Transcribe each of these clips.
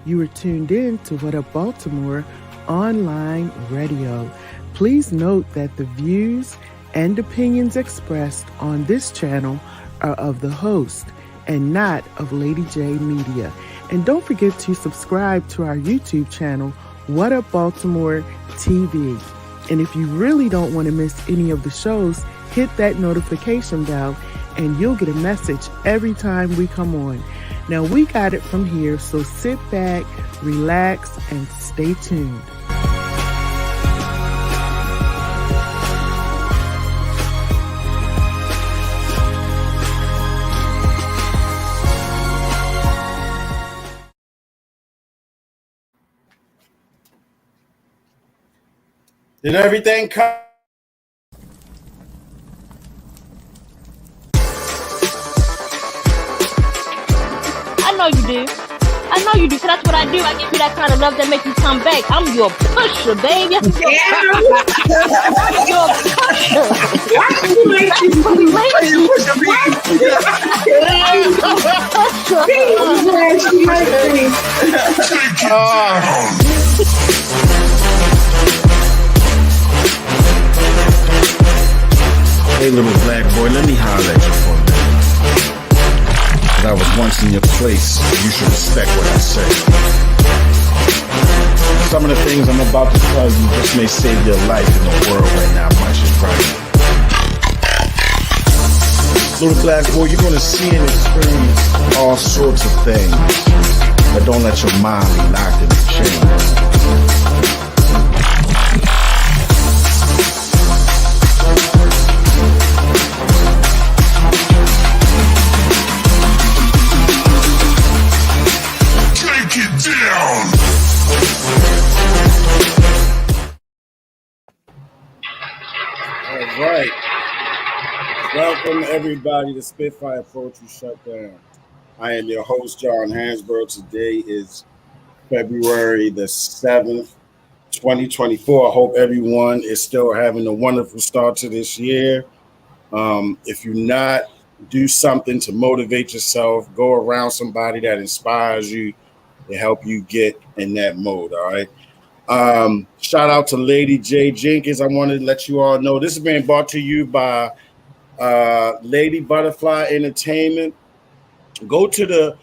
You are tuned in to What Up Baltimore online radio. Please note that the views and opinions expressed on this channel are of the host and not of Lady J Media. And don't forget to subscribe to our YouTube channel, What Up Baltimore TV. And if you really don't want to miss any of the shows, hit that notification bell and you'll get a message every time we come on. Now, we got it from here, so sit back, relax, and stay tuned. Did everything come? I know you do. I know you do, because that's what I do. I give you that kind of love that makes you come back. I'm your pusher, baby. Your pusher. Hey, little black boy, let me holler at you for a minute. I was once in your place. You should respect what I say. Some of the things I'm about to tell you just may save your life in the world right now. Much is right. Little black boy, you're gonna see and experience all sorts of things, but don't let your mind be locked in the chains. All right. Welcome, everybody, to Spitfire Poetry Shutdown. I am your host, John Hansboro. Today is February the 7th, 2024. I hope everyone is still having a wonderful start to this year. If you're not, do something to motivate yourself. Go around somebody that inspires you to help you get in that mode, all right? Shout out to Lady J Jenkins. I wanted to let you all know this is being brought to you by Lady Butterfly Entertainment. Go to the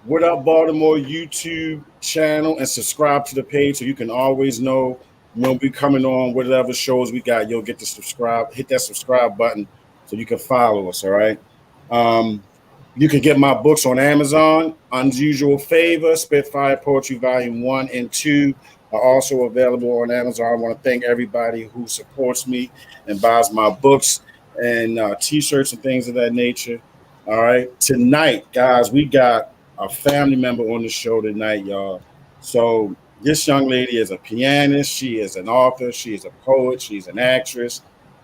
What Up Baltimore YouTube channel and subscribe to the page so you can always know when we coming on, whatever shows we got. You'll get to subscribe, hit that subscribe button so you can follow us, all right? You can get my books on Amazon. Unusual Favor, Spitfire Poetry Volume 1 and 2 are also available on Amazon. I want to thank everybody who supports me and buys my books and T-shirts and things of that nature. All right. Tonight, guys, we got a family member on the show tonight, y'all. So this young lady is a pianist. She is an author. She is a poet. She's an actress.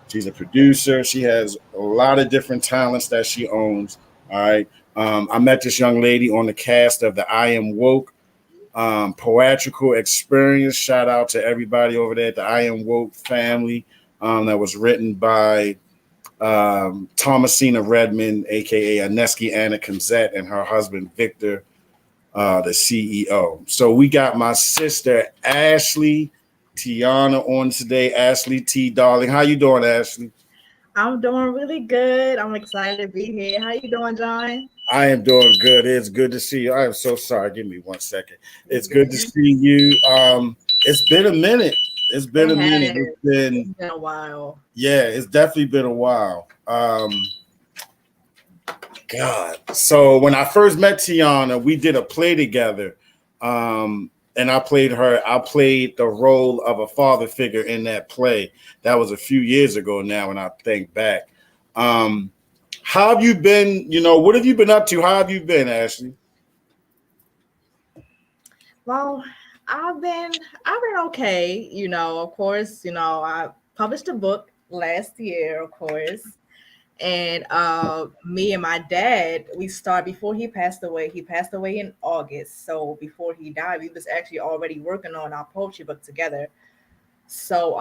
She's a producer. She has a lot of different talents that she owns. All right. I met this young lady on the cast of the I Am Woke poetical experience. Shout out to everybody over there at the I Am Woke family. That was written by Thomasina Redmond, aka Aneski Anna Kamzet, and her husband Victor, the CEO. So we got my sister Ashley Tiana on today. Ashley T, darling, how you doing, Ashley? I'm doing really good. I'm excited to be here. How you doing, John? I am doing good. It's good to see you. I am so sorry. Give me 1 second. It's good to see you. It's been a minute. It's been a minute. It's been a while. Yeah, it's definitely been a while. God. So when I first met Tiana, we did a play together. And I played the role of a father figure in that play. That was a few years ago now, when I think back. How have you been? What have you been up to? How have you been, Ashley? Well, I've been okay. Of course, I published a book last year, of course. And me and my dad, we started before he passed away. He passed away in August. So before he died, we was actually already working on our poetry book together. So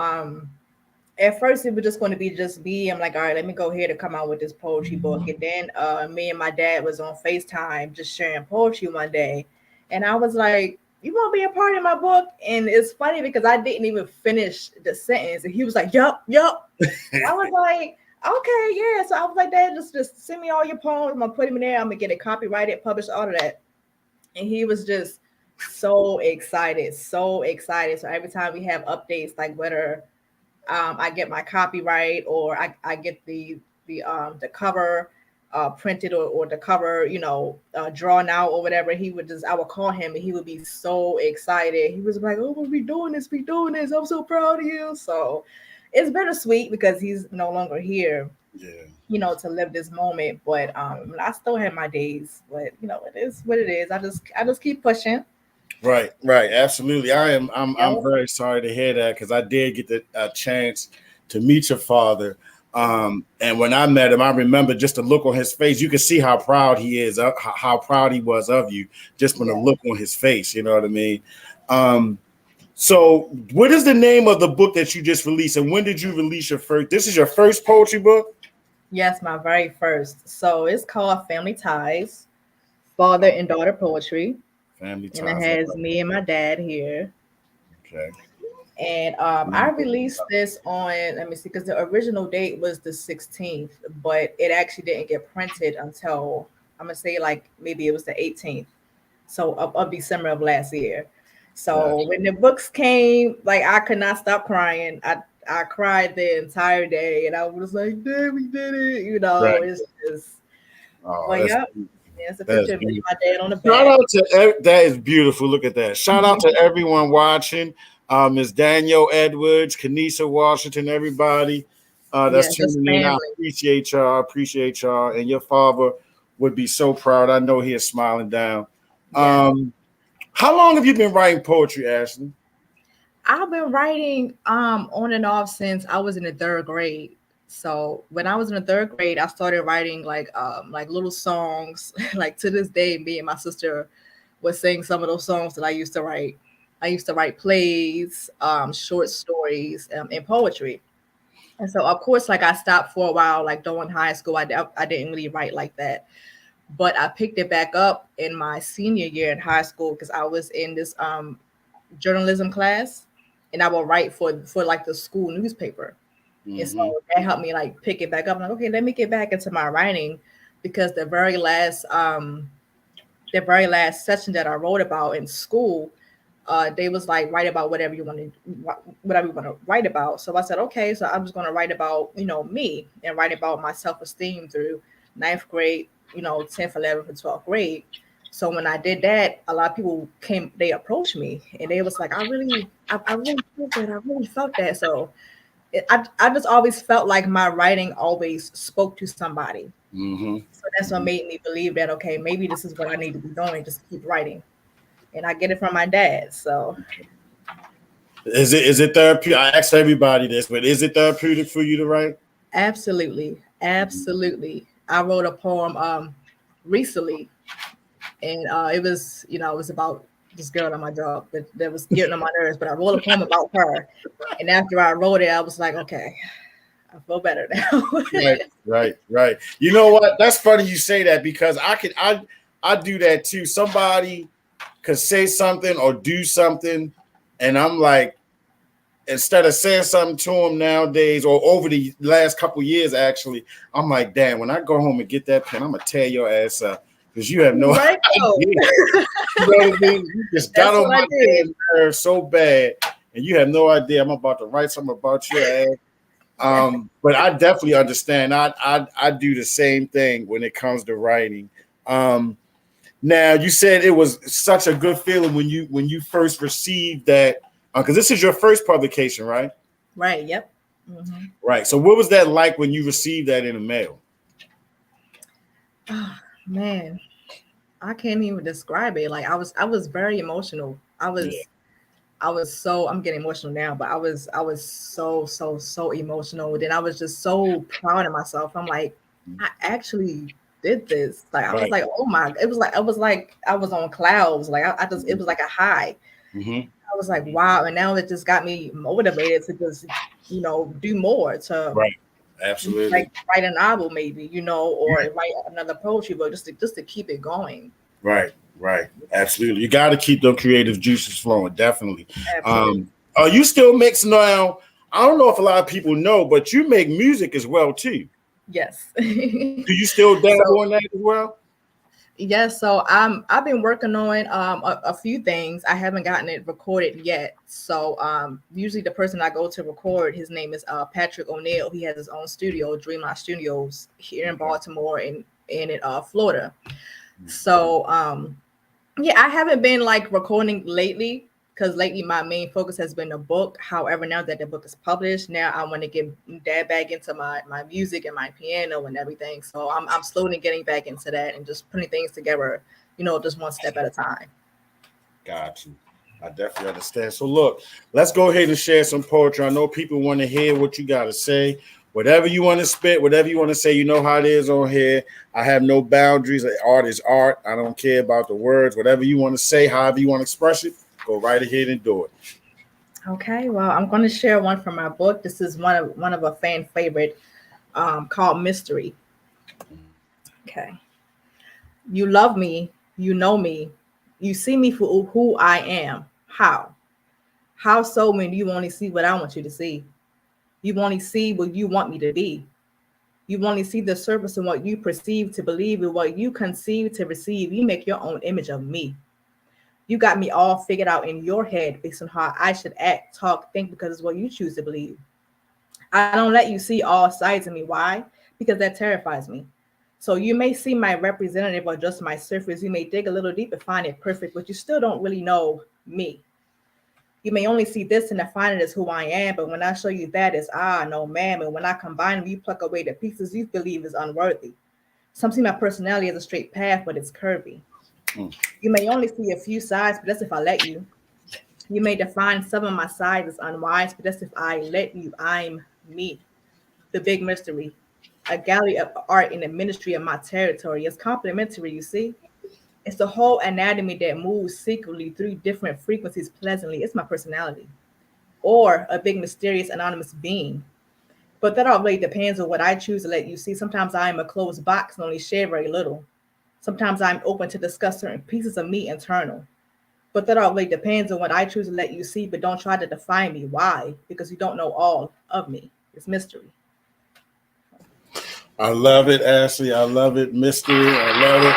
at first it was just going to be just me. I'm like, all right, let me go ahead and come out with this poetry book. And then me and my dad was on FaceTime just sharing poetry one day. And I was like, you want to be a part of my book? And it's funny because I didn't even finish the sentence. And he was like, yup, yup. I was like, okay, yeah. So I was like, Dad, just send me all your poems. I'm gonna put them in there. I'm gonna get it copyrighted, published, all of that. And he was just so excited, so excited. So every time we have updates, like whether I get my copyright or I get the cover printed or the cover, drawn out or whatever, I would call him and he would be so excited. He was like, oh, we doing this, I'm so proud of you. So it's bittersweet because he's no longer here, to live this moment. But I still have my days, but it is what it is. I just keep pushing. Right, absolutely. I'm Yep. very sorry to hear that because I did get a chance to meet your father. And when I met him, I remember just the look on his face. You can see how proud he is, how proud he was of you, just from the look on his face. You know what I mean? So what is the name of the book that you just released, and when did you release your first? This is your first poetry book? Yes, my very first. So it's called Family Ties, Father and Daughter Poetry. Family And it Ties. has me and my dad here. Okay. And I released this on, let me see, because the original date was the 16th, but it actually didn't get printed until, I'm going to say like maybe it was the 18th. So of December of last year. So when the books came, like I could not stop crying. I cried the entire day and I was like, Dad, we did it. Right. It's just, Oh, but that's yeah. It's a picture of me and my dad on the back. Shout out to that is beautiful. Look at that. Shout out to everyone watching. Ms. Danielle Edwards, Kanisa Washington, everybody that's tuning in. I appreciate y'all. And your father would be so proud. I know he is smiling down. How long have you been writing poetry, Ashley? I've been writing on and off since I was in the third grade. So when I was in the third grade, I started writing like little songs. Like to this day, me and my sister would sing some of those songs that I used to write. I used to write plays, short stories, and poetry. And so of course, like I stopped for a while, like during high school, I didn't really write like that. But I picked it back up in my senior year in high school because I was in this journalism class, and I would write for like the school newspaper. And so that helped me like pick it back up. I'm like, okay, let me get back into my writing because the very last session that I wrote about in school, they was like, write about whatever you want to write about. So I said, okay, so I'm just going to write about, me and write about my self-esteem through ninth grade, 10th, 11th, and 12th grade. So when I did that, a lot of people they approached me and they was like, I really felt that. So I just always felt like my writing always spoke to somebody. So that's what made me believe that, okay, maybe this is what I need to be doing, just keep writing. And I get it from my dad. So is it therapeutic? I asked everybody this, but is it therapeutic for you to write? Absolutely. I wrote a poem recently, and it was about this girl on my job that was getting on my nerves, but I wrote a poem about her. And after I wrote it, I was like, okay, I feel better now. Right. You know what? That's funny you say that because I do that too. Somebody could say something or do something, and I'm like, instead of saying something to them nowadays or over the last couple years, actually, I'm like, damn, when I go home and get that pen, I'm gonna tear your ass up because you have no idea. You know what I mean? You just got on my nerves so bad, and you have no idea. I'm about to write something about your ass. But I definitely understand. I do the same thing when it comes to writing. Now you said it was such a good feeling when you first received that, because this is your first publication, right? Right. Yep. Right. So what was that like when you received that in the mail? Oh, man, I can't even describe it. Like I was very emotional. I'm getting emotional now, but I was so emotional. Then I was just so proud of myself. I'm like, I actually did this. Like I was like, oh my, it was like I was on clouds. Like it was like a high. I I was like, wow. And now it just got me motivated to just, do more, to Right. Absolutely. write a novel maybe, or write another poetry book, just to keep it going. Right. Right. Absolutely. You got to keep those creative juices flowing. Definitely. Absolutely. Are you still mixing now? I don't know if a lot of people know, but you make music as well too. Yes. Do you still dabble So in that as well? yes, so I've been working on a few things. I haven't gotten it recorded yet. So usually the person I go to record, his name is Patrick O'Neill. He has his own studio, Dreamlight Studios, here in Baltimore and in Florida. So yeah, I haven't been like recording lately, because lately my main focus has been the book. However, now that the book is published, now I want to get back into my music and my piano and everything. So I'm slowly getting back into that and just putting things together, just one step at a time. Got you. I definitely understand. So look, let's go ahead and share some poetry. I know people want to hear what you got to say. Whatever you want to spit, whatever you want to say, you know how it is on here. I have no boundaries. Art is art. I don't care about the words. Whatever you want to say, however you want to express it, go right ahead and do it. Okay, well, I'm going to share one from my book. This is one of a fan favorite, called Mystery. Okay. You love me, you know me, you see me for who I am. How? How so when you only see what I want you to see? You only see what you want me to be. You only see the surface of what you perceive to believe and what you conceive to receive. You make your own image of me. You got me all figured out in your head based on how I should act, talk, think, because it's what you choose to believe. I don't let you see all sides of me. Why? Because that terrifies me. So you may see my representative or just my surface. You may dig a little deep and find it perfect, but you still don't really know me. You may only see this and define it as who I am, but when I show you that, it's no, ma'am. And when I combine them, you pluck away the pieces you believe is unworthy. Some see my personality as a straight path, but it's curvy. You may only see a few sides, but that's if I let you. You may define some of my sides as unwise, but that's if I let you. I'm me, the big mystery, a gallery of art in the ministry of my territory. It's complementary, you see. It's the whole anatomy that moves secretly through different frequencies pleasantly. It's my personality. Or a big mysterious anonymous being. But that all really depends on what I choose to let you see. Sometimes I am a closed box and only share very little. Sometimes I'm open to discuss certain pieces of me internal. But that all really depends on what I choose to let you see, but don't try to define me. Why? Because you don't know all of me. It's mystery. I love it, Ashley. I love it, Mystery. I love it.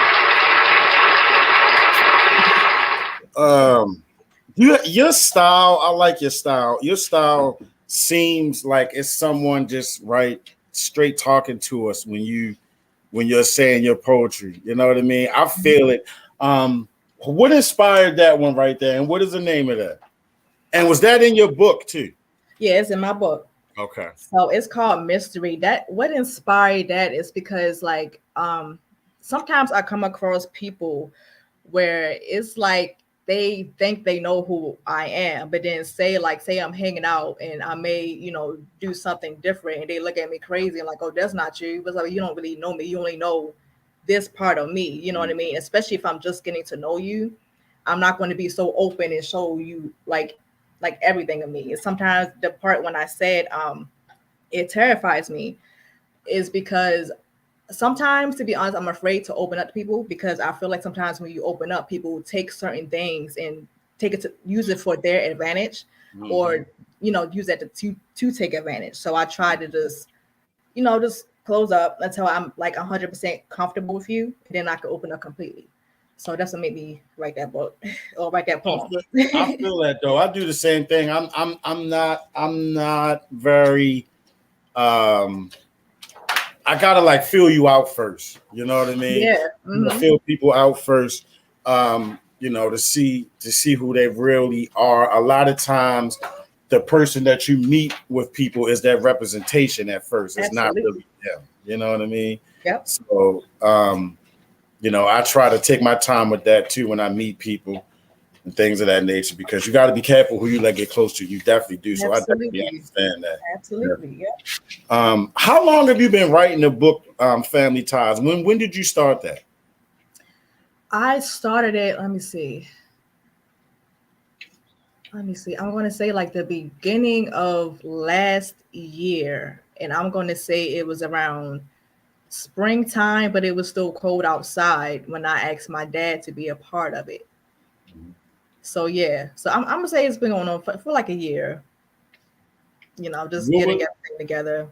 Your style, I like your style. Your style seems like it's someone just right straight talking to us when you're saying your poetry. You know what I mean? I feel it. What inspired that one right there? And what is the name of that? And was that in your book too? Yeah, it's in my book. Okay. So it's called Mystery. That what inspired that is because sometimes I come across people where it's like they think they know who I am, but then say I'm hanging out and I may, do something different and they look at me crazy and like, oh, that's not you. But like, you don't really know me. You only know this part of me. You know what I mean? Especially if I'm just getting to know you, I'm not going to be so open and show you like everything of me. And sometimes the part when I said it terrifies me is because sometimes, to be honest, I'm afraid to open up to people because I feel like sometimes when you open up, people take certain things and use it for their advantage, or use that to take advantage. So I try to just close up until I'm like 100% comfortable with you, and then I can open up completely. So that's what made me write that book or write that poem. I feel that though. I do the same thing. I'm not very I gotta like feel you out first. You know what I mean? Yeah. Mm-hmm. Feel people out first. To see who they really are. A lot of times, the person that you meet with people is that representation at first. It's Absolutely. Not really them. You know what I mean? Yep. So, I try to take my time with that too when I meet people and things of that nature, because you got to be careful who you let get close to. You definitely do. So Absolutely. I definitely understand that. Absolutely. Yeah. How long have you been writing the book, Family Ties? When did you start that? I started it, let me see. Let me see. I'm going to say like the beginning of last year, and I'm going to say it was around springtime, but it was still cold outside when I asked my dad to be a part of it. So yeah, so I'm gonna say it's been going on for like a year. Just What getting was, everything together.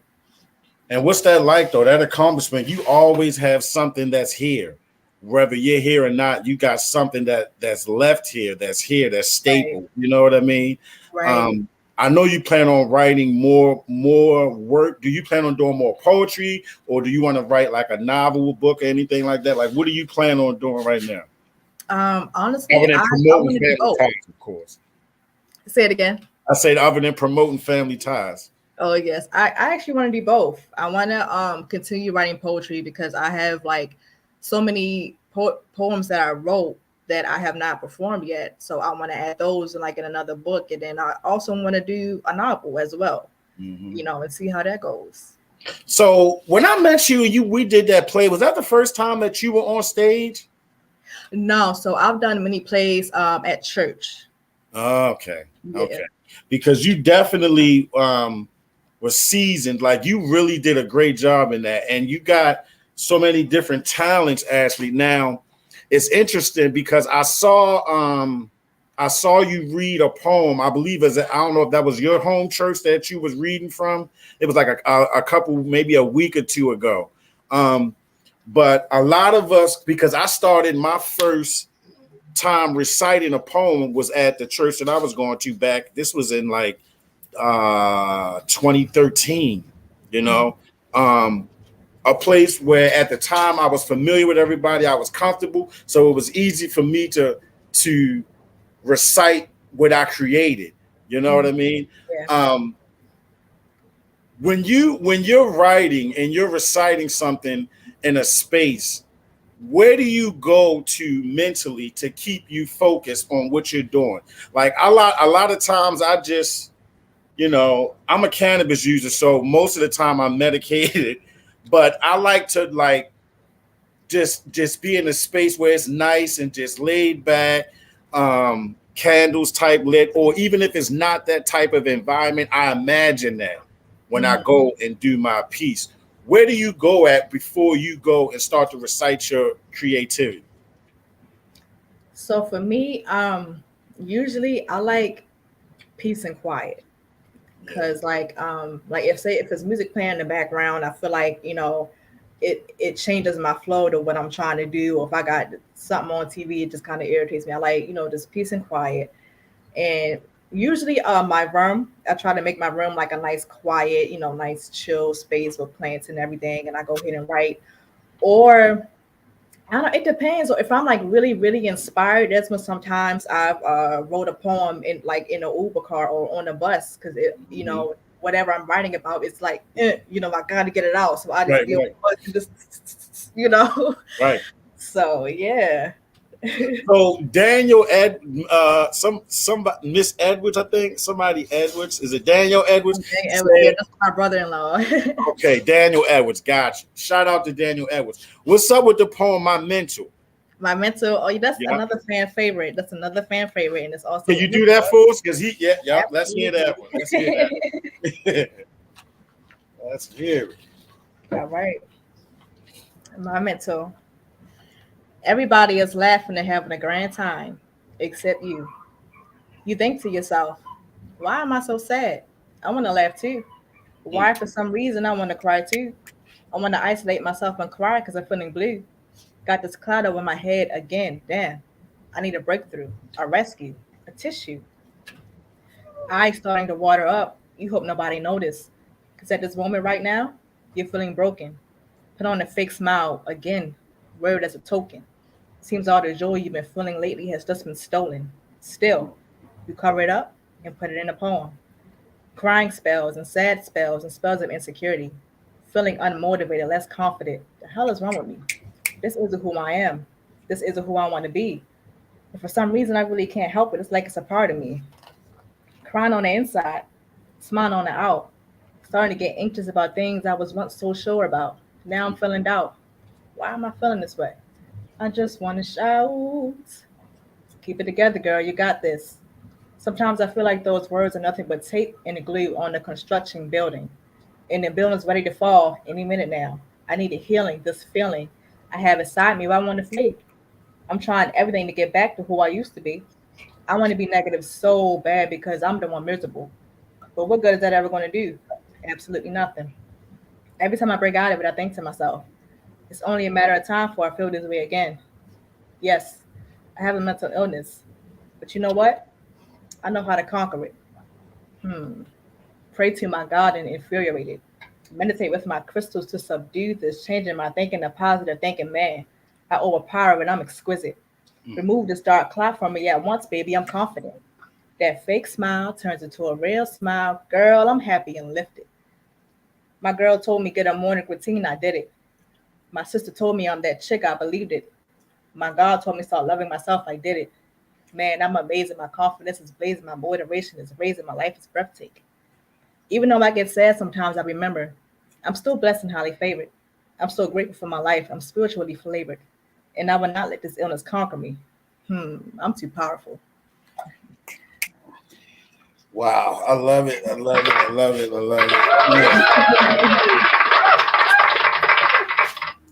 and what's that like though? That accomplishment, you always have something that's here. Whether you're here or not, you got something that's left here, that's Right, staple. You know what I mean? right. Um, I know you plan on writing more work. Do you plan on doing more poetry, or do you want to write like a novel, book, or anything like that? Like, what do you plan on doing right now? Honestly, Other than I promoting want to do family both. ties, of course. Say it again. I said other than promoting family ties. Oh yes, I actually want to do both. I want to continue writing poetry because I have like so many poems that I wrote that I have not performed yet. So I want to add those in like in another book, and then I also want to do a novel as well. Mm-hmm. And see how that goes. So when I met you and we did that play, was that the first time that you were on stage? No, so I've done many plays at church. Okay. Yeah. Okay. Because you definitely were seasoned. Like you really did a great job in that. And you got so many different talents, Ashley. Now it's interesting because I saw you read a poem. I believe I don't know if that was your home church that you was reading from. It was like a couple, maybe a week or two ago. But a lot of us, because I started my first time reciting a poem was at the church that I was going to back. This was in like 2013, you Mhm. know, a place where at the time I was familiar with everybody. I was comfortable. So it was easy for me to recite what I created. You know what Mhm. I mean? Yeah. Um, when you're writing and you're reciting something in a space, where do you go to mentally to keep you focused on what you're doing? Like a lot of times I just, I'm a cannabis user, so most of the time I'm medicated, but I like to like just be in a space where it's nice and just laid back, candles type lit, or even if it's not that type of environment, I imagine that when I Mhm. go and do my piece. Where do you go at before you go and start to recite your creativity? So for me, usually I like peace and quiet. Yeah. Cause like if it's music playing in the background, I feel like it changes my flow to what I'm trying to do. Or if I got something on TV, it just kind of irritates me. I like just peace and quiet. And usually my room, I try to make my room like a nice quiet, nice chill space with plants and everything. And I go ahead and write. Or I don't know, it depends. If I'm like really, really inspired, that's when sometimes I've wrote a poem in an Uber car or on a bus because Mhm. whatever I'm writing about, it's like I got to get it out. So I just Right, be on right, the bus and just. right. So yeah. So Daniel Ed, somebody Miss Edwards, I think somebody Edwards. Is it Daniel Edwards? Dang, Edward, yeah, Said, that's my brother-in-law. okay, Daniel Edwards. Gotcha. Shout out to Daniel Edwards. What's up with the poem My Mental? My mental. Oh, that's Yeah. another fan favorite. That's another fan favorite, and it's Can also in you his do that book. for us? Because yeah. Let's hear that one. Let's hear Absolutely. that. Let's hear it. All right. My mental. Everybody is laughing and having a grand time, except you. You think to yourself, why am I so sad? I want to laugh too. Mm. Why, for some reason, I want to cry too. I want to isolate myself and cry because I'm feeling blue. Got this cloud over my head again. Damn. I need a breakthrough, a rescue, a tissue. Eyes starting to water up. You hope nobody noticed. Because at this moment right now, you're feeling broken. Put on a fake smile again, wear it as a token. Seems all the joy you've been feeling lately has just been stolen. Still, you cover it up and put it in a poem. Crying spells and sad spells and spells of insecurity. Feeling unmotivated, less confident. The hell is wrong with me? This isn't who I am. This isn't who I want to be. And for some reason, I really can't help it. It's like it's a part of me. Crying on the inside, smiling on the out. Starting to get anxious about things I was once so sure about. Now I'm feeling doubt. Why am I feeling this way? I just want to shout. Keep it together, girl. You got this. Sometimes I feel like those words are nothing but tape and glue on the construction building. And the building's ready to fall any minute now. I need a healing, this feeling I have inside me. I want to flee. I'm trying everything to get back to who I used to be. I want to be negative so bad because I'm the one miserable. But what good is that ever going to do? Absolutely nothing. Every time I break out of it, I think to myself, it's only a matter of time before I feel this way again. Yes, I have a mental illness. But you know what? I know how to conquer it. Hmm. Pray to my God and infuriate it. Meditate with my crystals to subdue this, changing my thinking to positive thinking. Man, I overpower it. I'm exquisite. Remove this dark cloud from me at once, baby. I'm confident. That fake smile turns into a real smile. Girl, I'm happy and lifted. My girl told me get a morning routine. I did it. My sister told me I'm that chick. I believed it. My God told me start loving myself. I did it. Man, I'm amazing. My confidence is blazing. My motivation is raising. My life is breathtaking. Even though I get sad sometimes, I remember I'm still blessed and highly favored. I'm so grateful for my life. I'm spiritually flavored. And I will not let this illness conquer me. I'm too powerful. Wow, I love it. I love it. I love it. I love it. Yeah.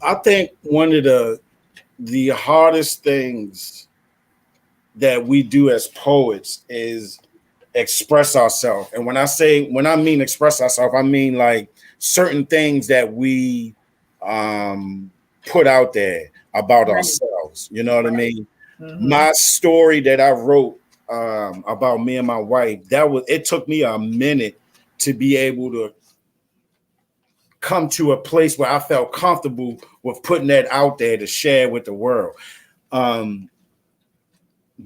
I think one of the hardest things that we do as poets is express ourselves. And when I mean express ourselves, I mean like certain things that we put out there about Right. ourselves. You know what I mean? Mhm. My story that I wrote about me and my wife, it took me a minute to be able to come to a place where I felt comfortable with putting that out there to share with the world.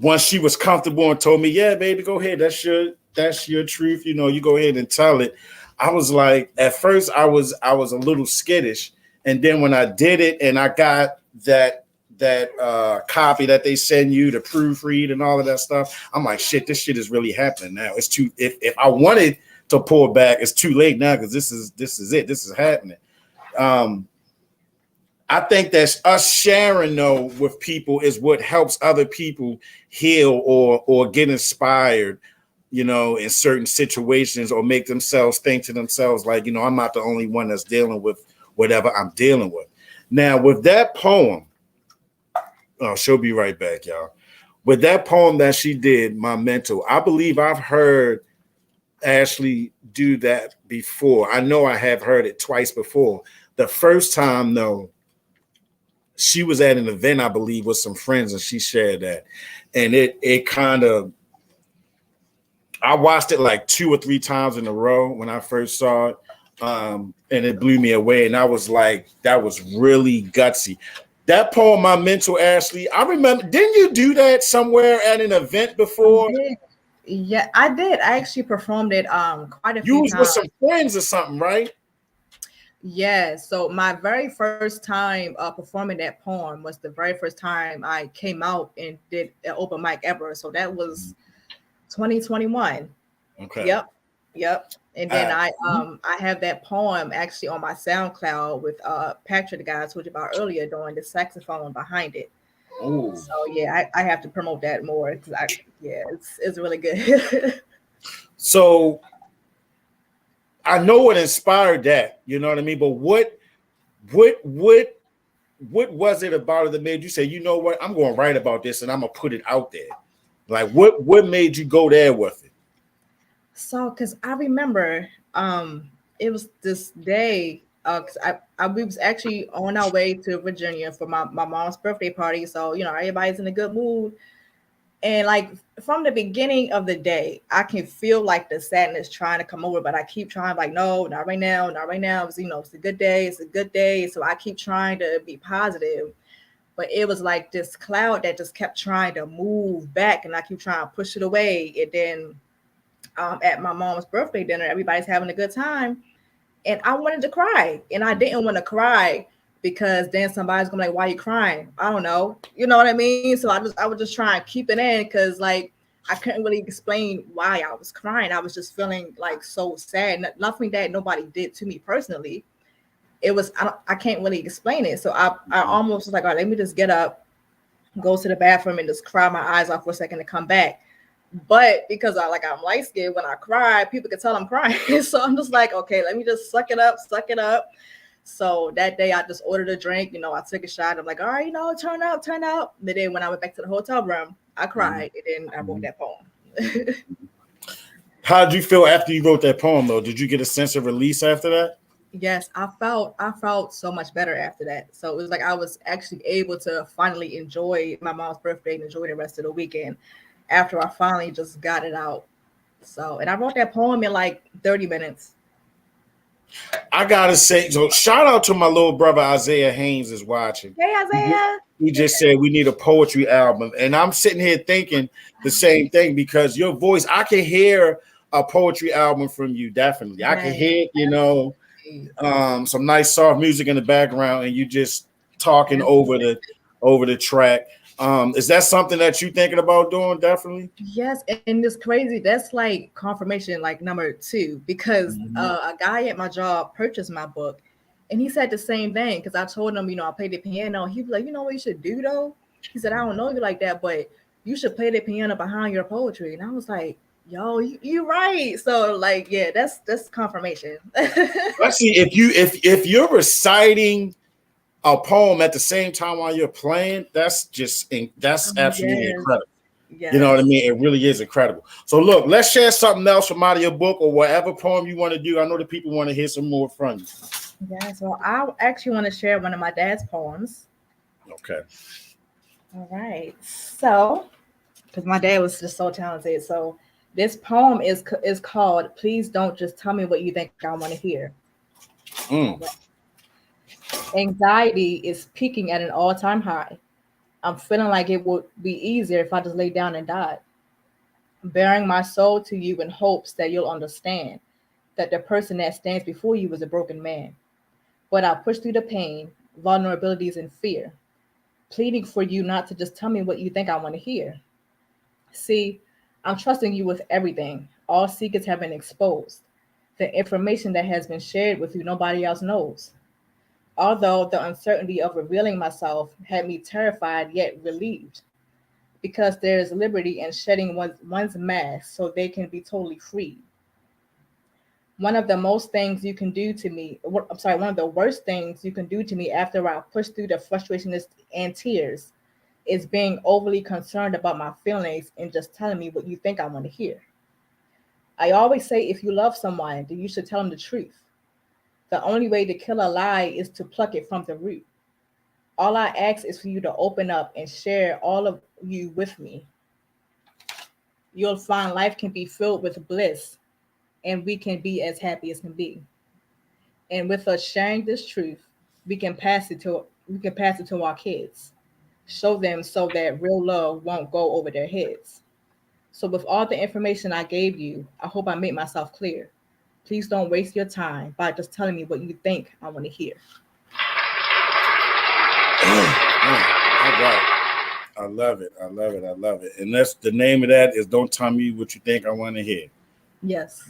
Once she was comfortable and told me, yeah, baby, go ahead. That's your truth. You know, you go ahead and tell it. I was like, at first I was a little skittish. And then when I did it and I got that copy that they send you to proofread and all of that stuff, I'm like, shit, this shit is really happening now. It's too, if I wanted to pull back, it's too late now because this is it. This is happening. I think that us sharing though with people is what helps other people heal or get inspired, you know, in certain situations, or make themselves think to themselves like, you know, I'm not the only one that's dealing with whatever I'm dealing with. Now, with that poem, oh, she'll be right back, y'all. With that poem that she did, My Mental, I believe I've heard Ashley do that before. I know I have heard it twice before. The first time, though, she was at an event, I believe, with some friends, and she shared that. And it kind of, I watched it like 2 or 3 times in a row when I first saw it. And it blew me away. And I was like, that was really gutsy. That poem, My Mental, Ashley, I remember, didn't you do that somewhere at an event before? I did. Yeah, I did. I actually performed it quite a You few was with times. some friends or something, right? Yeah, so my very first time performing that poem was the very first time I came out and did an open mic ever. So that was 2021. Okay. Yep. And then I have that poem actually on my SoundCloud with Patrick, the guy I told you about earlier, doing the saxophone behind it. Ooh. So yeah, I have to promote that more because it's really good. So I know what inspired that, you know what I mean? But what was it about it that made you say, you know what, I'm going to write about this and I'm gonna put it out there? Like what made you go there with it? So, because I remember it was this day, because we was actually on our way to Virginia for my mom's birthday party. So, you know, everybody's in a good mood. And like from the beginning of the day, I can feel like the sadness trying to come over, but I keep trying, like, no, not right now, not right now. It's, you know, it's a good day, it's a good day. So I keep trying to be positive. But it was like this cloud that just kept trying to move back, and I keep trying to push it away. And then at my mom's birthday dinner, everybody's having a good time, and I wanted to cry, and I didn't want to cry because then somebody's gonna be like, "Why are you crying?" I don't know, you know what I mean? So I would just try and keep it in because like I couldn't really explain why I was crying. I was just feeling like so sad. Nothing that nobody did to me personally. It was I can't really explain it. So I almost was like, all right, let me just get up, go to the bathroom, and just cry my eyes off for a second to come back. But because I'm light skinned, when I cry, people can tell I'm crying. So I'm just like, okay, let me just suck it up. So that day I just ordered a drink, I took a shot. I'm like, all right, turn up. But then when I went back to the hotel room, I cried and then I wrote that poem. How did you feel after you wrote that poem though? Did you get a sense of release after that? Yes, I felt so much better after that. So it was like I was actually able to finally enjoy my mom's birthday and enjoy the rest of the weekend after I finally just got it out. So, and I wrote that poem in like 30 minutes. I gotta say, so shout out to my little brother Isaiah Haynes is watching. Hey, Isaiah. He just said we need a poetry album, and I'm sitting here thinking the same thing because your voice, I can hear a poetry album from you. Definitely, I can hear some nice soft music in the background, and you just talking over the track. Is that something that you thinking about doing? Definitely. Yes, and it's crazy. That's like confirmation, like number 2, because a guy at my job purchased my book, and he said the same thing. Because I told him, I play the piano. He was like, you know what you should do though? He said, I don't know you like that, but you should play the piano behind your poetry. And I was like, yo, you right. So like, yeah, that's confirmation. Actually, if you're reciting a poem at the same time while you're playing, that's absolutely incredible. Yes. You know what I mean? It really is incredible. So look, let's share something else from out of your book or whatever poem you want to do. I know the people want to hear some more from you. Yeah, so I actually want to share one of my dad's poems. Okay. All right. So, because my dad was just so talented. So this poem is called "Please Don't Just Tell Me What You Think I Want to Hear." Anxiety is peaking at an all-time high. I'm feeling like it would be easier if I just lay down and died. Bearing my soul to you in hopes that you'll understand that the person that stands before you is a broken man. But I push through the pain, vulnerabilities, and fear, pleading for you not to just tell me what you think I want to hear. See, I'm trusting you with everything. All secrets have been exposed. The information that has been shared with you, nobody else knows. Although the uncertainty of revealing myself had me terrified yet relieved, because there is liberty in shedding one's mask so they can be totally free. One of the worst things you can do to me after I push through the frustration and tears is being overly concerned about my feelings and just telling me what you think I want to hear. I always say if you love someone, then you should tell them the truth. The only way to kill a lie is to pluck it from the root. All I ask is for you to open up and share all of you with me. You'll find life can be filled with bliss, and we can be as happy as can be. And with us sharing this truth, we can pass it to our kids. Show them so that real love won't go over their heads. So with all the information I gave you, I hope I made myself clear. Please don't waste your time by just telling me what you think I want to hear. All right. I love it. And that's the name of that is Don't Tell Me What You Think I Want to Hear. Yes.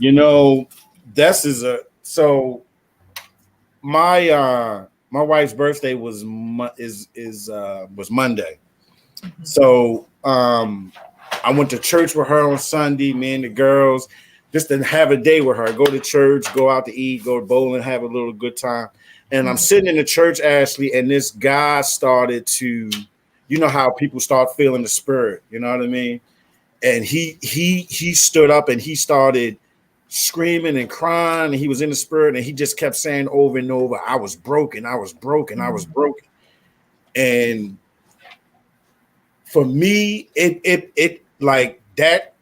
My wife's birthday was Monday. Mm-hmm. So I went to church with her on Sunday, me and the girls, just to have a day with her, go to church, go out to eat, go to bowling, have a little good time. And I'm sitting in the church, Ashley, and this guy started to, you know how people start feeling the spirit, you know what I mean? And he stood up and he started screaming and crying, and he was in the spirit, and he just kept saying over and over, I was broken. And for me, it like that,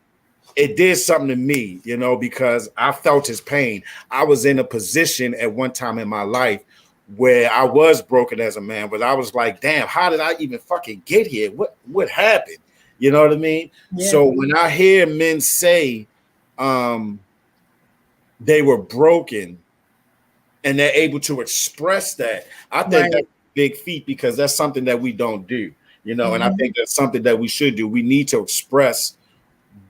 it did something to me, you know, because I felt his pain. I was in a position at one time in my life where I was broken as a man, but I was like, damn, how did I even fucking get here? What happened? You know what I mean? Yeah. So when I hear men say they were broken and they're able to express that, I think that's a big feat, because that's something that we don't do, you know, and I think that's something that we should do. We need to express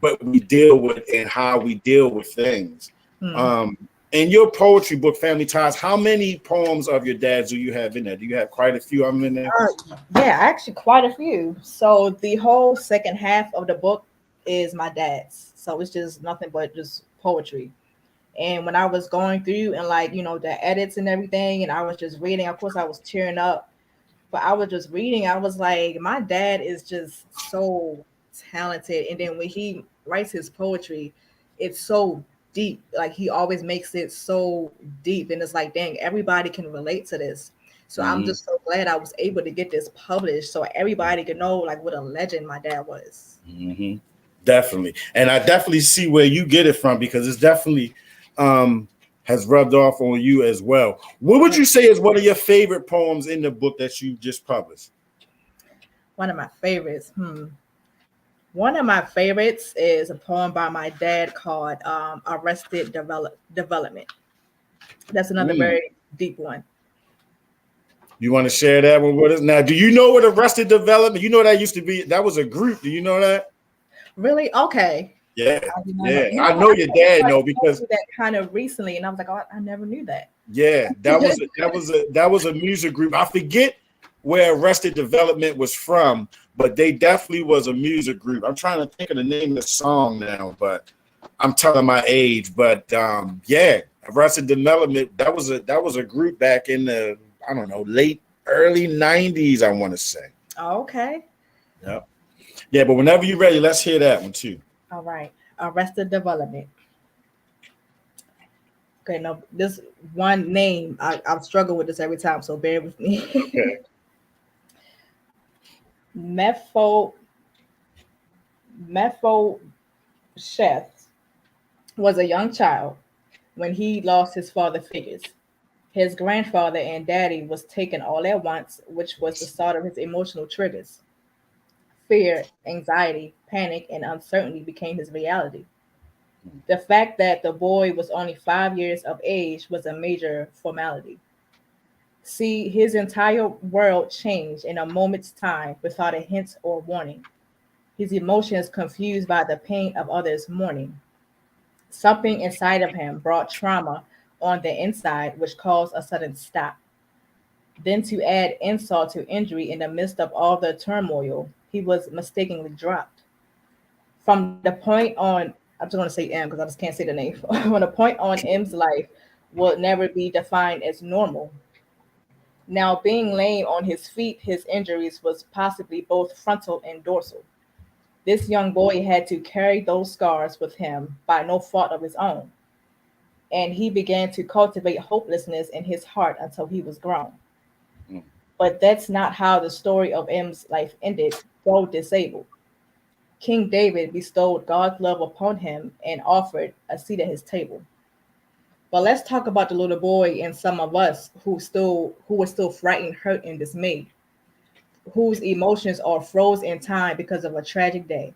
what we deal with and how we deal with things. In your poetry book, Family Ties, how many poems of your dad's do you have in there? Do you have quite a few of them in there? Yeah, actually quite a few. So the whole second half of the book is my dad's. So it's just nothing but just poetry. And when I was going through and like, the edits and everything, and I was just reading, of course I was tearing up, but I was just reading. I was like, my dad is just so talented. And then when he writes his poetry, it's so deep. Like he always makes it so deep. And it's like, dang, everybody can relate to this. So I'm Mm-hmm. just so glad I was able to get this published so everybody could know like what a legend my dad was. Mm-hmm. Definitely. And I definitely see where you get it from because it's definitely has rubbed off on you as well. What would you say is one of your favorite poems in the book that you just published? One of my favorites. One of my favorites is a poem by my dad called Arrested Development. That's another Mm. very deep one. You want to share that one with us? Now, do you know what Arrested Development? You know that used to be, that was a group. Do you know that? Really? Okay. Yeah. I did not know. Yeah. I know your dad know because That kind of recently, and I was like, oh, I never knew that. yeah, that was a music group. I forget where Arrested Development was from, but they definitely was a music group. I'm trying to think of the name of the song now, but I'm telling my age. But yeah, Arrested Development, that was a group back in the, I don't know, late early 90s, I want to say. Okay. Yeah. Yeah, but whenever you're ready, let's hear that one too. All right. Arrested Development. Okay, now this one name, I've struggled with this every time, so bear with me. Okay. Mephibosheth was a young child when he lost his father figures. His grandfather and daddy was taken all at once, which was the start of his emotional triggers. Fear, anxiety, panic, and uncertainty became his reality. The fact that the boy was only 5 years of age was a major formality. See, his entire world changed in a moment's time without a hint or warning. His emotions confused by the pain of others' mourning. Something inside of him brought trauma on the inside, which caused a sudden stop. Then, to add insult to injury in the midst of all the turmoil, he was mistakenly dropped. From the point on, I'm just going to say M because I just can't say the name. From the point on, M's life will never be defined as normal. Now, being lame on his feet, his injuries was possibly both frontal and dorsal. This young boy had to carry those scars with him by no fault of his own, and he began to cultivate hopelessness in his heart until he was grown. Mm. But that's not how the story of M's life ended, though disabled. King David bestowed God's love upon him and offered a seat at his table. But let's talk about the little boy and some of us who were still frightened, hurt, and dismayed, whose emotions are froze in time because of a tragic day.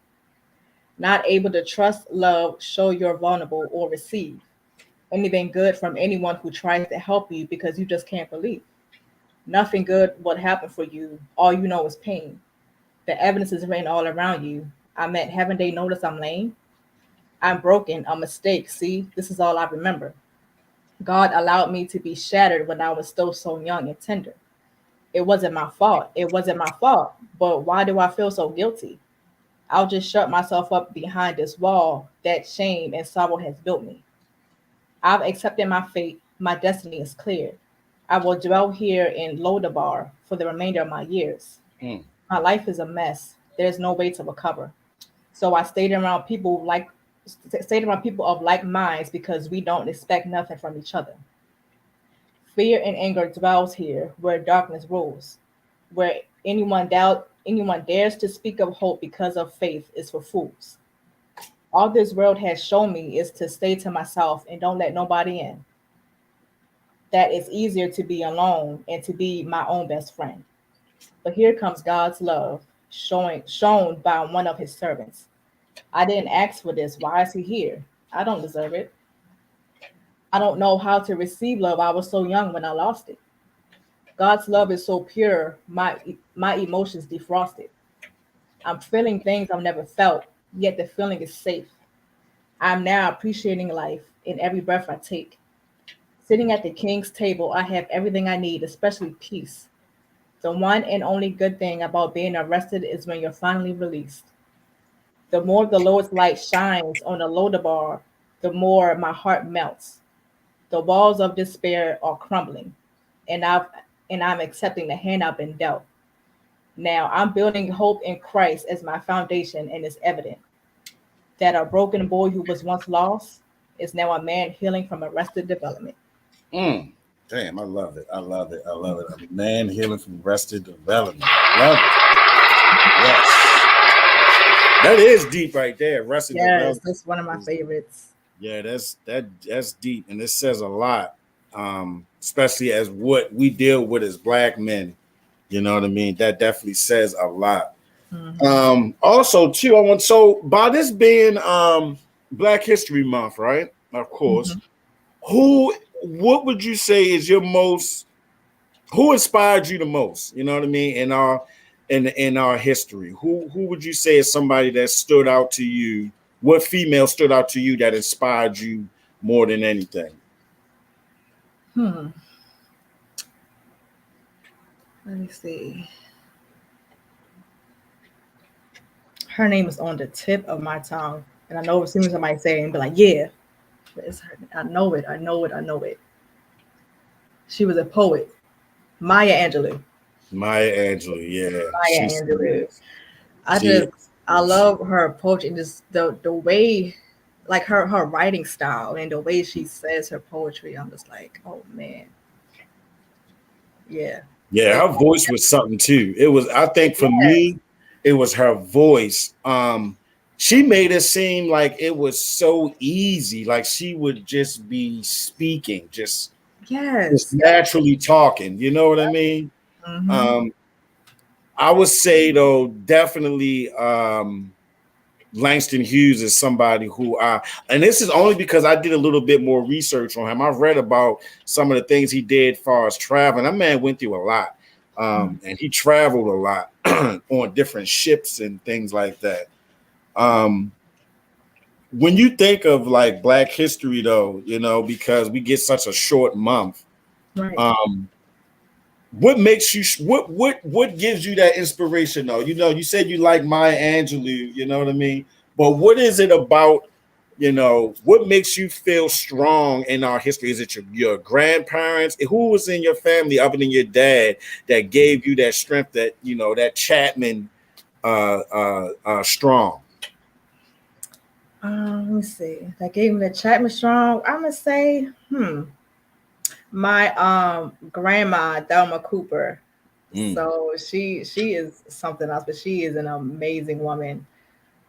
Not able to trust, love, show you're vulnerable, or receive anything good from anyone who tries to help you because you just can't believe. Nothing good would happen for you. All you know is pain. The evidence is written all around you. I meant, haven't they noticed I'm lame? I'm broken, a mistake. See, this is all I remember. God allowed me to be shattered when I was still so young and tender. It wasn't my fault. It wasn't my fault. But why do I feel so guilty? I'll just shut myself up behind this wall that shame and sorrow has built me. I've accepted my fate. My destiny is clear. I will dwell here in Lodabar for the remainder of my years. Mm. My life is a mess. There's no way to recover. So I stayed around people of like minds because we don't expect nothing from each other. Fear and anger dwells here where darkness rules. Where anyone dares to speak of hope because of faith is for fools. All this world has shown me is to stay to myself and don't let nobody in. That it's easier to be alone and to be my own best friend. But here comes God's love shown by one of his servants. I didn't ask for this. Why is he here? I don't deserve it. I don't know how to receive love. I was so young when I lost it. God's love is so pure, my emotions defrosted. I'm feeling things I've never felt, yet the feeling is safe. I'm now appreciating life in every breath I take. Sitting at the king's table, I have everything I need, especially peace. The one and only good thing about being arrested is when you're finally released. The more the Lord's light shines on the Lodabar, the more my heart melts. The walls of despair are crumbling, and I'm accepting the hand I've been dealt. Now I'm building hope in Christ as my foundation, and it's evident that a broken boy who was once lost is now a man healing from arrested development. Mm. Damn, I love it. I love it. I love it. A man healing from arrested development. Love it. Yes. That is deep right there. Arrested Yes, development. that's one of my favorites. Yeah, that's deep, and it says a lot, especially as what we deal with as black men. You know what I mean? That definitely says a lot. Also, too, I want so by this being Black History Month, right? Of course, Mhm. what would you say is your most who inspired you the most? You know what I mean in our history. Who would you say is somebody that stood out to you? What female stood out to you that inspired you more than anything? Hmm. Let me see. Her name is on the tip of my tongue, and I know as soon as somebody say it, and be like, "Yeah, but it's her. I know it. I know it. I know it." She was a poet, Maya Angelou. Maya Angelou, yeah, Maya she Angelou. is. I She just is. I love her poetry and just the way, like her writing style and the way she says her poetry. I'm just like, oh man, yeah. Yeah, It, her voice was something too. It was, I think for me, it was her voice. She made it seem like it was so easy, like she would just be speaking, just yes. naturally talking. You know what I mean? Mm-hmm. Um, I would say though, definitely Langston Hughes is somebody who and this is only because I did a little bit more research on him. I've read about some of the things he did as far as traveling. That man went through a lot. And he traveled a lot on different ships and things like that. Um, when you think of like Black history, though, you know, because we get such a short month, Right. um, what makes you what gives you that inspiration though? You know, you said you like Maya Angelou, you know what I mean? But what is it about, you know, what makes you feel strong in our history? Is it your grandparents? Who was in your family other than your dad that gave you that strength, that, you know, that Chapman strong? Let me see. That gave me the Chapman Strong. I'm gonna say, my grandma Thelma Cooper. Mm, So she is something else, but she is an amazing woman.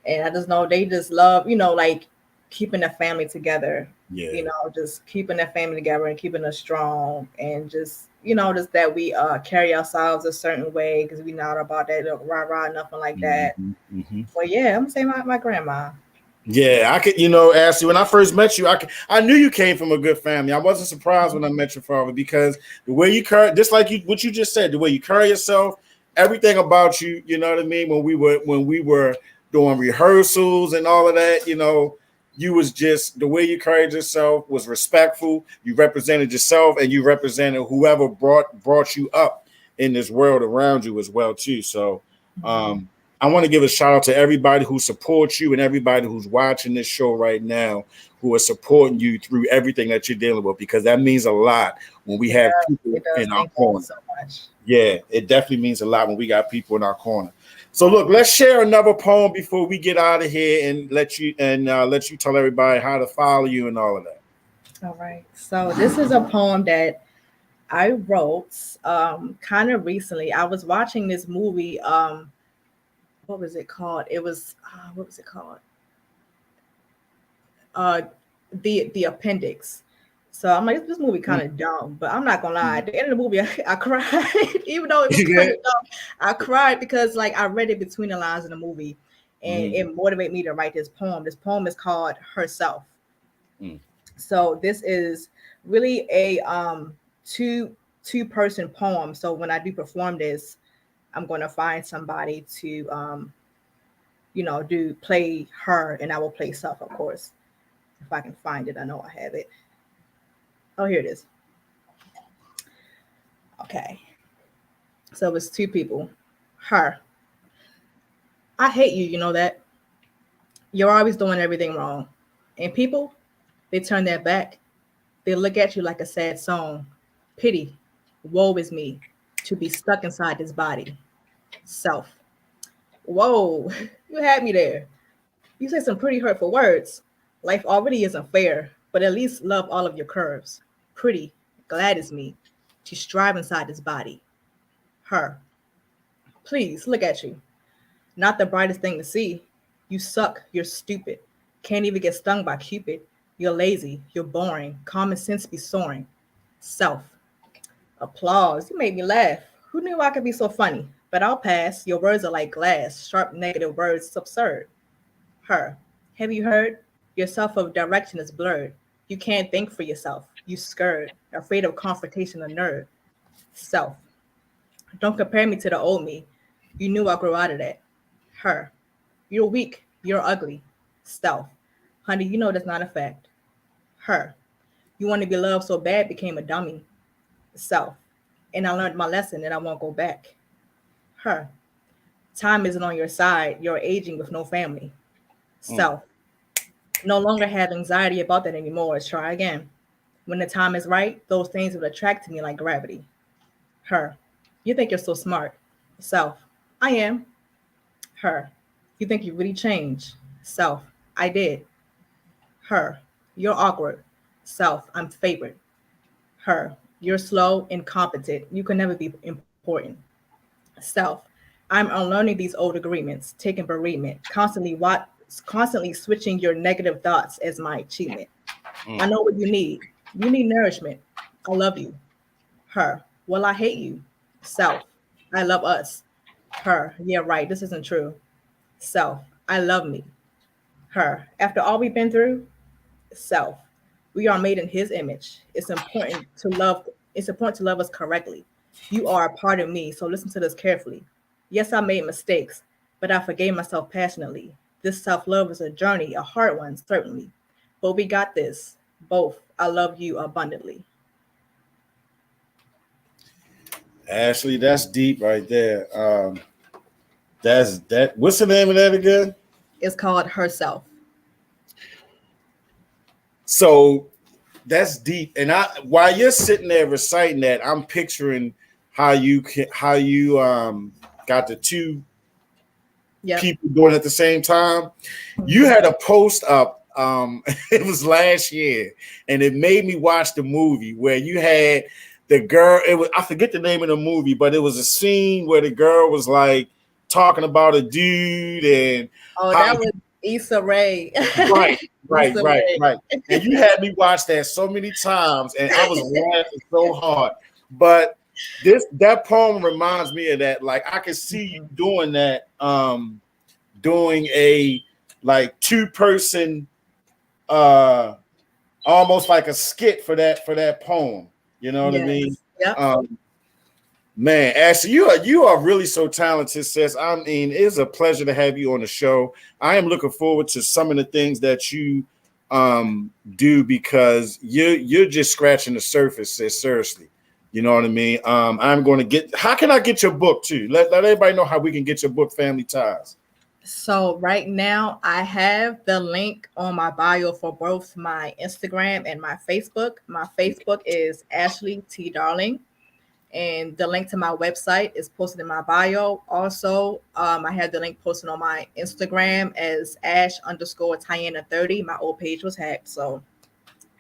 And I just know they just love, like keeping the family together, yeah. just keeping that family together and keeping us strong, and just just that we carry ourselves a certain way, because we not about that little rah rah, nothing like that. Mhm, mhm. But yeah, I'm gonna say my grandma. Yeah, I could, you know, Ashley, when I first met you, I knew you came from a good family. I wasn't surprised when I met your father because the way you carry, just like you, what you just said, the way you carry yourself, everything about you, you know what I mean? When we were doing rehearsals and all of that, you know, you was just the way you carried yourself was respectful. You represented yourself and you represented whoever brought you up in this world around you as well, too. So um I want to give a shout out to everybody who supports you and everybody who's watching this show right now, who are supporting you through everything that you're dealing with, because that means a lot when we It have does. people It does. in our Thank you corner. so much. Yeah, it definitely means a lot when we got people in our corner. So look, let's share another poem before we get out of here and let you tell everybody how to follow you and all of that. All right. So this is a poem that I wrote kind of recently. I was watching this movie. What was it called? It was what was it called? Uh, the Appendix. So I'm like, this movie kind of dumb, but I'm not gonna lie. At the end of the movie, I cried, even though it was kind Yeah. of dumb. I cried because like I read it between the lines in the movie, and Mhm. it motivated me to write this poem. This poem is called Herself. Mm. So this is really a two person poem. So when I do perform this, I'm going to find somebody to do play her, and I will play self, of course, if I can find it. I know I have it. Oh, here it is. Okay. So it's two people. Her. I hate you, you know that. You're always doing everything wrong. And people, they turn their back. They look at you like a sad song. Pity, woe is me, to be stuck inside this body. Self. Whoa, you had me there. You said some pretty hurtful words. Life already isn't fair, but at least love all of your curves. Pretty, glad is me, to strive inside this body. Her. Please, look at you. Not the brightest thing to see. You suck, you're stupid. Can't even get stung by Cupid. You're lazy, you're boring. Common sense be soaring. Self. Applause. You made me laugh. Who knew I could be so funny? But I'll pass. Your words are like glass. Sharp negative words. It's absurd. Her. Have you heard? Your self of direction is blurred. You can't think for yourself. You scared. Afraid of confrontation or nerd. Self. Don't compare me to the old me. You knew I grew out of that. Her. You're weak. You're ugly. Self. Honey, you know that's not a fact. Her. You want to be loved so bad became a dummy. Self. And I learned my lesson and I won't go back. Her. Time isn't on your side. You're aging with no family. Self. No longer have anxiety about that anymore. Let's try again. When the time is right, those things will attract to me like gravity. Her. You think you're so smart. Self. I am. Her. You think you really changed. Self. I did. Her. You're awkward. Self. I'm favored. Her. You're slow, incompetent. You can never be important. Self. I'm unlearning these old agreements, taking bereavement, constantly switching your negative thoughts as my achievement. I know what you need. You need nourishment. I love you. Her. Well, I hate you. Self. I love us. Her. Yeah, right. This isn't true. Self. I love me. Her. After all we've been through. Self. We are made in his image. It's important to love us correctly. You are a part of me, so listen to this carefully. Yes, I made mistakes, but I forgave myself passionately. This self-love is a journey, a hard one, certainly. But we got this. Both. I love you abundantly. Ashley, that's deep right there. That's that. What's the name of that again? It's called Herself. So that's deep. And while you're sitting there reciting that, I'm picturing how you got the two people doing it at the same time. You had a post up. It was last year, and it made me watch the movie where you had the girl. I forget the name of the movie, but it was a scene where the girl was like talking about a dude and that was Issa Rae. Right. And you had me watch that so many times, and I was laughing so hard. But that poem reminds me of that. Like I can see you doing that, doing a like 2-person, almost like a skit for that poem. You know what I mean? Yeah. Man, Ashley, you are really so talented, sis. I mean, it's a pleasure to have you on the show. I am looking forward to some of the things that you do because you're just scratching the surface, sis. Seriously. You know what I mean? I'm going to get. How can I get your book too? Let everybody know how we can get your book, Family Ties. So right now I have the link on my bio for both my Instagram and my Facebook. My Facebook is Ashley T. Darling. And the link to my website is posted in my bio. Also, I have the link posted on my Instagram as Ash_Tiana30. My old page was hacked. So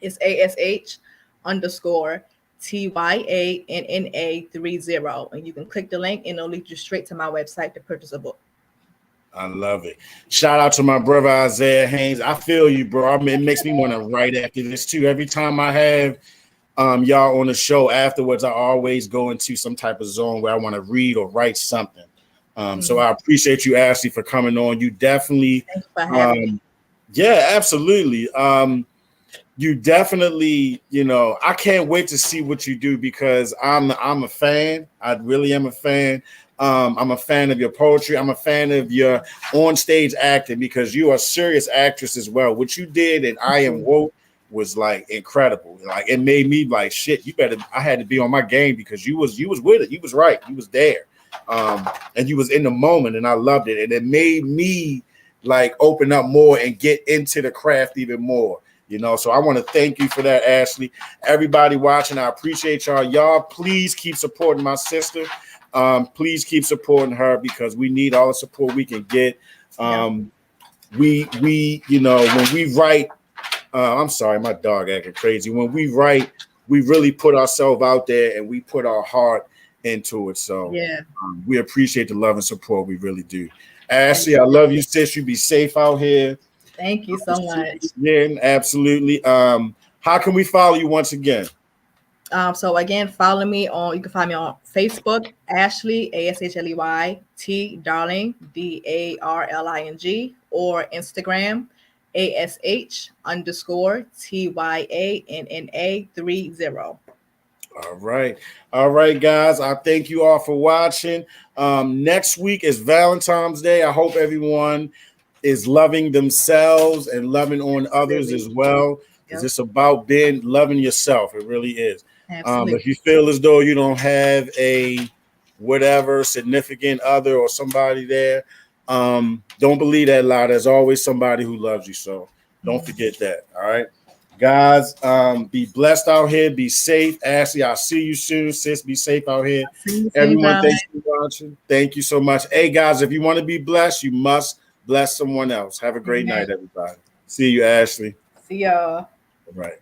it's ASH_TYANNA30. And you can click the link and it'll lead you straight to my website to purchase a book. I love it. Shout out to my brother Isaiah Haynes. I feel you, bro. I mean, it makes me want to write after this too. Every time I have y'all on the show afterwards, I always go into some type of zone where I want to read or write something. So I appreciate you, Ashley, for coming on. You definitely, yeah, absolutely. You definitely, I can't wait to see what you do because I'm a fan. I really am a fan. I'm a fan of your poetry. I'm a fan of your on stage acting because you are a serious actress as well. What you did in I Am Woke was like incredible. Like it made me like shit. I had to be on my game because you was with it. You was right. You was there. And you was in the moment and I loved it. And it made me like open up more and get into the craft even more. So I want to thank you for that, Ashley. Everybody watching, I appreciate y'all. Y'all, please keep supporting my sister. Please keep supporting her because we need all the support we can get. We when we write, I'm sorry, my dog acting crazy. When we write, we really put ourselves out there and we put our heart into it. So we appreciate the love and support. We really do. Ashley, I love you, sis. You be safe out here. Thank you so much. Yeah, absolutely. How can we follow you once again? So again, follow me you can find me on Facebook, Ashley, ASHLEY, T Darling, DARLING, or Instagram, ASH_TYANNA30. All right, guys. I thank you all for watching. Next week is Valentine's Day. I hope everyone is loving themselves and loving on others as well. Because it's about loving yourself. It really is. If you feel as though you don't have a whatever significant other or somebody there, don't believe that lie. There's always somebody who loves you. So don't forget that. All right. Guys, be blessed out here. Be safe. Ashley, I'll see you soon. Sis, be safe out here. Everyone, thanks for watching. Thank you so much. Hey, guys, if you want to be blessed, you must bless someone else. Have a great night, everybody. See you, Ashley. See y'all. All right.